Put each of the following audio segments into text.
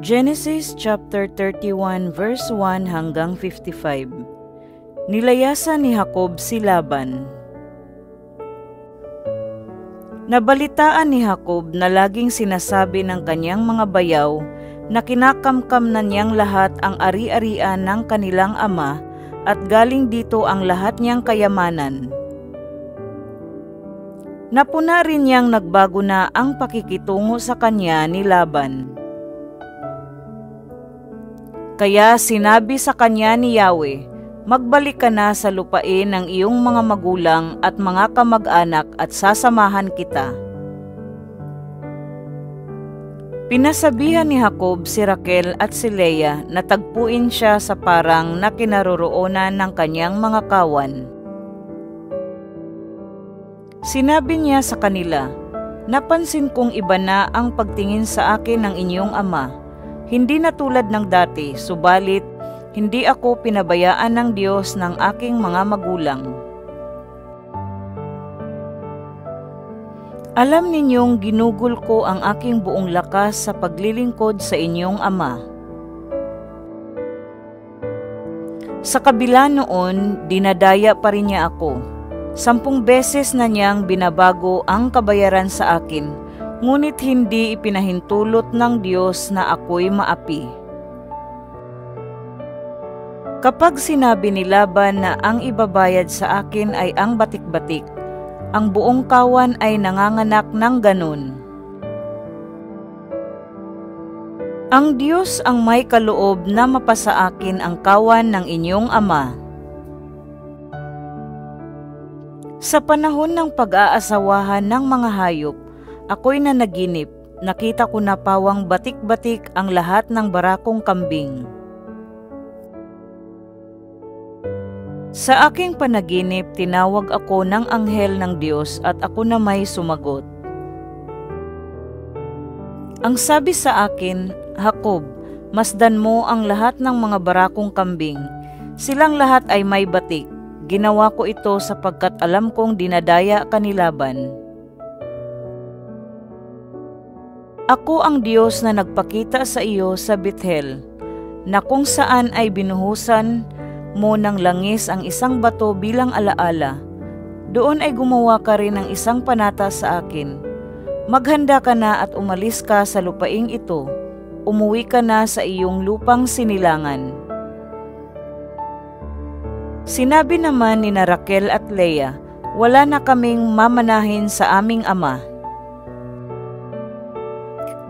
Genesis chapter 31 verse 1 hanggang 55. Nilayasan ni Jacob si Laban. Nabalitaan ni Jacob na laging sinasabi ng kanyang mga bayaw na kinakamkam na niyang lahat ang ari-arian ng kanilang ama at galing dito ang lahat niyang kayamanan. Napuna rin niyang nagbago na ang pakikitungo sa kanya ni Laban. Kaya sinabi sa kanya ni Yahweh, "Magbalik ka na sa lupain ng iyong mga magulang at mga kamag-anak at sasamahan kita." Pinasabihan ni Jacob si Raquel at si Leah na tagpuin siya sa parang na kinaroroonan ng kanyang mga kawan. Sinabi niya sa kanila, "Napansin kong iba na ang pagtingin sa akin ng inyong ama. Hindi na tulad ng dati, subalit hindi ako pinabayaan ng Diyos ng aking mga magulang. Alam ninyong ginugol ko ang aking buong lakas sa paglilingkod sa inyong ama. Sa kabila noon, dinadaya pa rin niya ako. 10 beses na niyang binabago ang kabayaran sa akin, ngunit hindi ipinahintulot ng Diyos na ako'y maapi. Kapag sinabi ni Laban na ang ibabayad sa akin ay ang batik-batik, ang buong kawan ay nanganganak ng ganun. Ang Diyos ang may kaloob na mapasa akin ang kawan ng inyong ama." Sa panahon ng pag-aasawahan ng mga hayop, ako'y nanaginip, nakita ko na pawang batik-batik ang lahat ng barakong kambing. Sa aking panaginip, tinawag ako ng anghel ng Diyos at ako na may sumagot. Ang sabi sa akin, "Jacob, masdan mo ang lahat ng mga barakong kambing. Silang lahat ay may batik. Ginawa ko ito sapagkat alam kong dinadaya ka ni Laban. Ako ang Diyos na nagpakita sa iyo sa Bethel, na kung saan ay binuhusan mo ng langis ang isang bato bilang alaala. Doon ay gumawa ka rin ng isang panata sa akin. Maghanda ka na at umalis ka sa lupaing ito. Umuwi ka na sa iyong lupang sinilangan." Sinabi naman ni Raquel at Leah, "Wala na kaming mamanahin sa aming ama.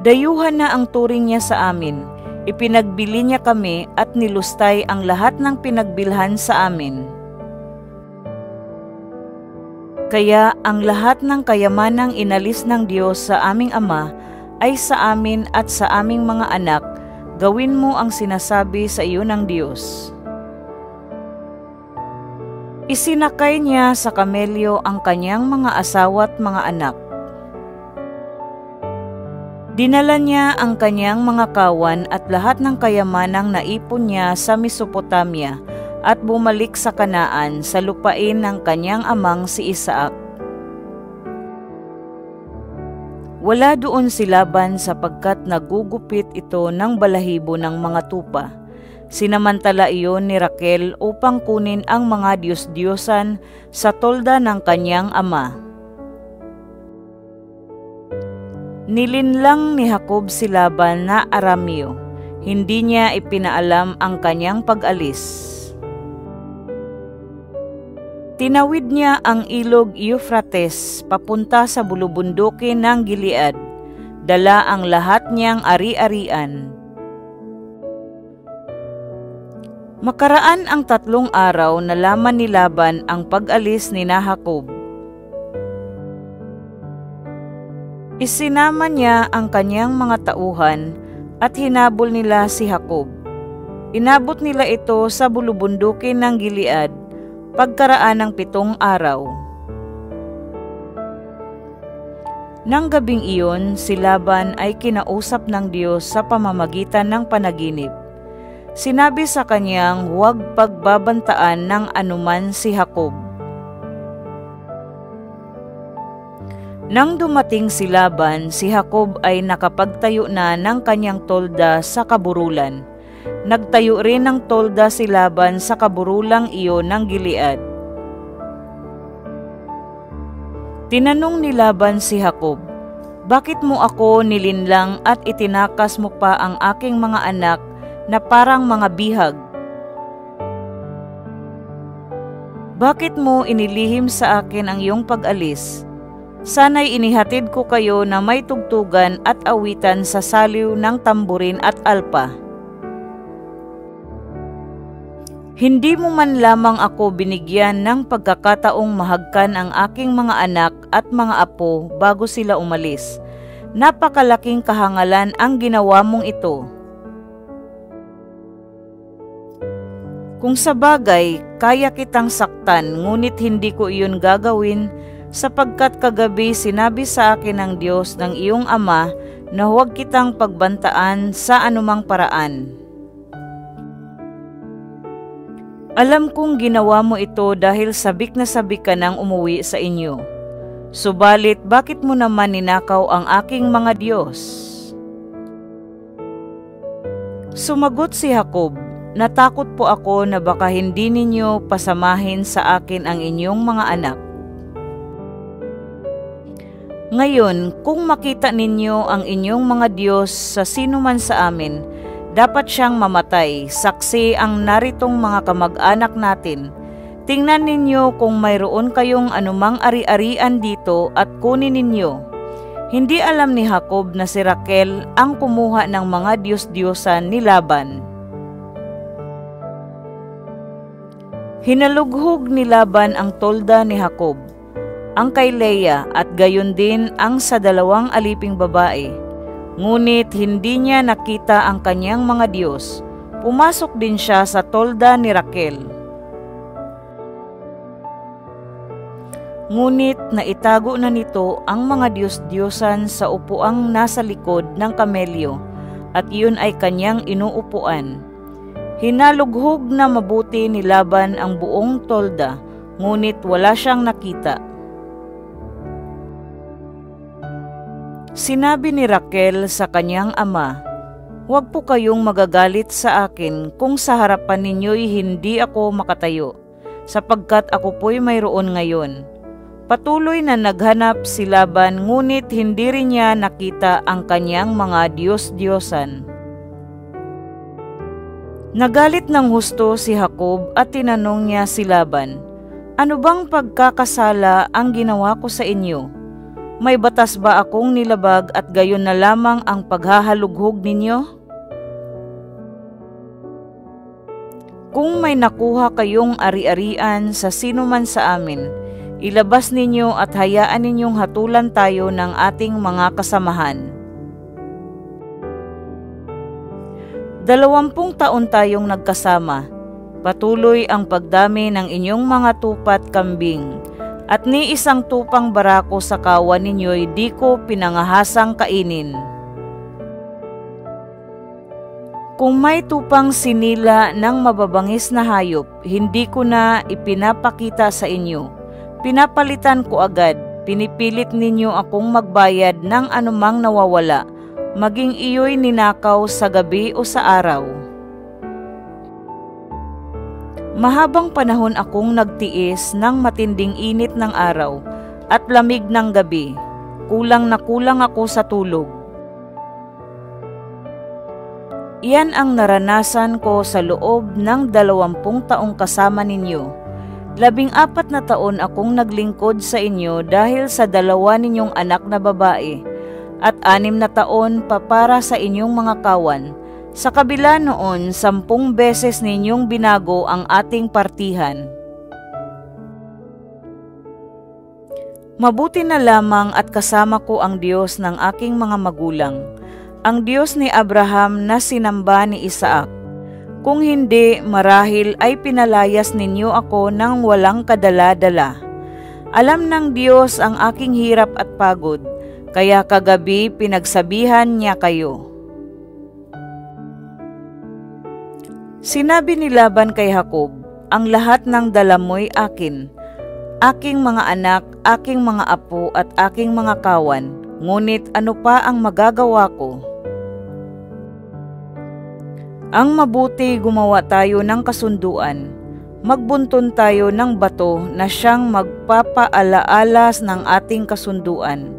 Dayuhan na ang turing niya sa amin. Ipinagbili niya kami at nilustay ang lahat ng pinagbilhan sa amin. Kaya ang lahat ng kayamanang inalis ng Diyos sa aming ama ay sa amin at sa aming mga anak. Gawin mo ang sinasabi sa iyo ng Diyos." Isinakay niya sa kamelyo ang kanyang mga asawa at mga anak. Dinala niya ang kanyang mga kawan at lahat ng kayamanang naipon niya sa Mesopotamia at bumalik sa Kanaan sa lupain ng kanyang amang si Isaac. Wala doon si Laban sapagkat nagugupit ito ng balahibo ng mga tupa. Sinamantala iyon ni Raquel upang kunin ang mga diyos-diyosan sa tolda ng kanyang ama. Nilinlang ni Jacob si Laban na Arameo. Hindi niya ipinaalam ang kanyang pag-alis. Tinawid niya ang ilog Euphrates papunta sa bulubundukin ng Gilead. Dala ang lahat niyang ari-arian. Makaraan ang 3 araw, nalaman ni Laban ang pag-alis ni Jacob. Isinama niya ang kanyang mga tauhan at hinabol nila si Jacob. Inabot nila ito sa bulubundukin ng Gilead pagkaraan ng 7 araw. Nang gabing iyon, si Laban ay kinausap ng Diyos sa pamamagitan ng panaginip. Sinabi sa kanyang huwag pagbabantaan ng anuman si Jacob. Nang dumating si Laban, si Jacob ay nakapagtayo na ng kanyang tolda sa kaburulan. Nagtayo rin ng tolda si Laban sa kaburulang iyon ng Gilead. Tinanong ni Laban si Jacob, "Bakit mo ako nilinlang at itinakas mo pa ang aking mga anak na parang mga bihag? Bakit mo inilihim sa akin ang iyong pag-alis? Sana'y inihatid ko kayo na may tugtugan at awitan sa saliw ng tamburin at alpa. Hindi mo man lamang ako binigyan ng pagkakataong mahagkan ang aking mga anak at mga apo bago sila umalis. Napakalaking kahangalan ang ginawa mong ito. Kung sa bagay, kaya kitang saktan, ngunit hindi ko iyon gagawin, sapagkat kagabi sinabi sa akin ng Diyos ng iyong ama na huwag kitang pagbantaan sa anumang paraan. Alam kong ginawa mo ito dahil sabik na sabik ka nang umuwi sa inyo. Subalit bakit mo naman ninakaw ang aking mga Diyos?" Sumagot si Jacob, "Natakot po ako na baka hindi ninyo pasamahin sa akin ang inyong mga anak. Ngayon, kung makita ninyo ang inyong mga Diyos sa sino man sa amin, dapat siyang mamatay, saksi ang naritong mga kamag-anak natin. Tingnan ninyo kung mayroon kayong anumang ari-arian dito at kunin ninyo." Hindi alam ni Jacob na si Raquel ang kumuha ng mga Diyos-Diyosan ni Laban. Hinalughog ni Laban ang tolda ni Jacob, ang kay Leah at gayon din ang sa dalawang aliping babae. Ngunit hindi niya nakita ang kanyang mga Diyos. Pumasok din siya sa tolda ni Raquel. Ngunit naitago na nito ang mga Diyos-Diyosan sa upuang nasa likod ng kamelyo at iyon ay kanyang inuupuan. Hinalughog na mabuti ni Laban ang buong tolda, ngunit wala siyang nakita. Sinabi ni Raquel sa kanyang ama, "Huwag po kayong magagalit sa akin kung sa harapan ninyo'y hindi ako makatayo, sapagkat ako po'y mayroon ngayon." Patuloy na naghanap si Laban, ngunit hindi rin niya nakita ang kanyang mga Diyos-Diyosan. Nagalit ng husto si Jacob at tinanong niya si Laban, "Ano bang pagkakasala ang ginawa ko sa inyo? May batas ba akong nilabag at gayon na lamang ang paghahalughog ninyo? Kung may nakuha kayong ari-arian sa sino man sa amin, ilabas ninyo at hayaan ninyong hatulan tayo ng ating mga kasamahan. 20 taon tayong nagkasama. Patuloy ang pagdami ng inyong mga tupat kambing, at ni isang tupang barako sa kawan ninyo'y di ko pinangahasang kainin. Kung may tupang sinila ng mababangis na hayop, hindi ko na ipinapakita sa inyo. Pinapalitan ko agad, pinipilit ninyo akong magbayad ng anumang nawawala, maging iyo'y ninakaw sa gabi o sa araw. Mahabang panahon akong nagtiis ng matinding init ng araw at lamig ng gabi. Kulang na kulang ako sa tulog. Iyan ang naranasan ko sa loob ng 20 taong kasama ninyo. 14 na taon akong naglingkod sa inyo dahil sa 2 ninyong anak na babae, at 6 na taon pa para sa inyong mga kawan. Sa kabila noon, 10 beses ninyong binago ang ating partihan. Mabuti na lamang at kasama ko ang Diyos ng aking mga magulang, ang Diyos ni Abraham na sinamba ni Isaac. Kung hindi, marahil ay pinalayas ninyo ako ng walang kadala-dala. Alam ng Diyos ang aking hirap at pagod, kaya kagabi pinagsabihan niya kayo. Sinabi ni Laban kay Jacob, "Ang lahat ng dala mo'y akin. Aking mga anak, aking mga apo at aking mga kawan, ngunit ano pa ang magagawa ko? Ang mabuti gumawa tayo ng kasunduan. Magbunton tayo ng bato na siyang magpapaalaala ng ating kasunduan.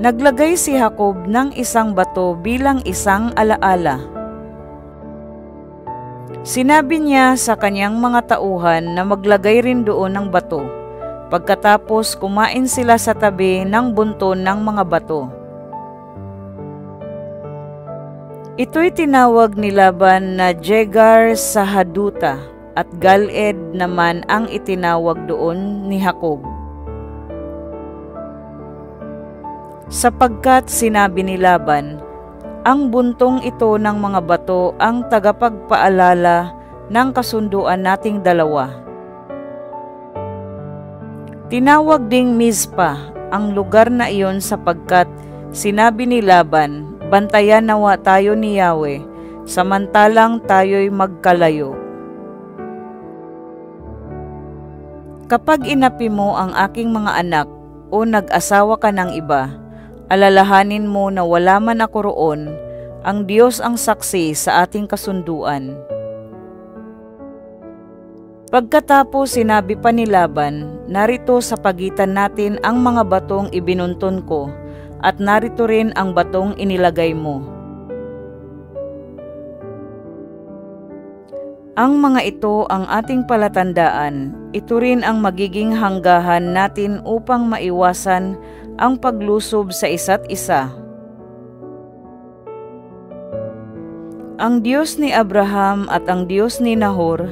Naglagay si Jacob ng isang bato bilang isang alaala. Sinabi niya sa kanyang mga tauhan na maglagay rin doon ng bato. Pagkatapos kumain sila sa tabi ng bunton ng mga bato. Ito'y tinawag ni Laban na Jegar Sahaduta at Galed naman ang itinawag doon ni Jacob. Sapagkat sinabi ni Laban, ang buntong ito ng mga bato ang tagapagpaalala ng kasunduan nating dalawa. Tinawag ding Mizpa ang lugar na iyon sapagkat sinabi ni Laban, bantayan nawa tayo ni Yahweh, samantalang tayo'y magkalayo. Kapag inapi mo ang aking mga anak o nag-asawa ka ng iba, alalahanin mo na wala man ako roon, ang Diyos ang saksi sa ating kasunduan. Pagkatapos sinabi pa ni Laban, narito sa pagitan natin ang mga batong ibinunton ko, at narito rin ang batong inilagay mo. Ang mga ito ang ating palatandaan, ito rin ang magiging hanggahan natin upang maiwasan ang paglusob sa isa't isa. Ang Diyos ni Abraham at ang Diyos ni Nahor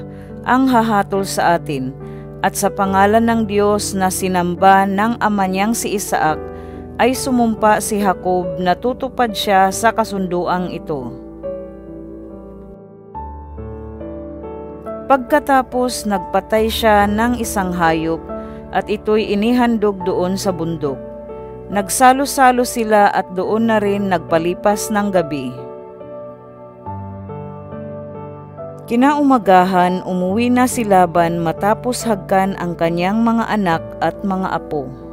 ang hahatol sa atin, at sa pangalan ng Diyos na sinamba ng ama niyang si Isaac ay sumumpa si Jacob na tutupad siya sa kasunduang ito. Pagkatapos nagpatay siya ng isang hayop at ito'y inihandog doon sa bundok. Nagsalo-salo sila at doon na rin nagpalipas ng gabi. Kinaumagahan, umuwi na si Laban matapos hagkan ang kanyang mga anak at mga apo.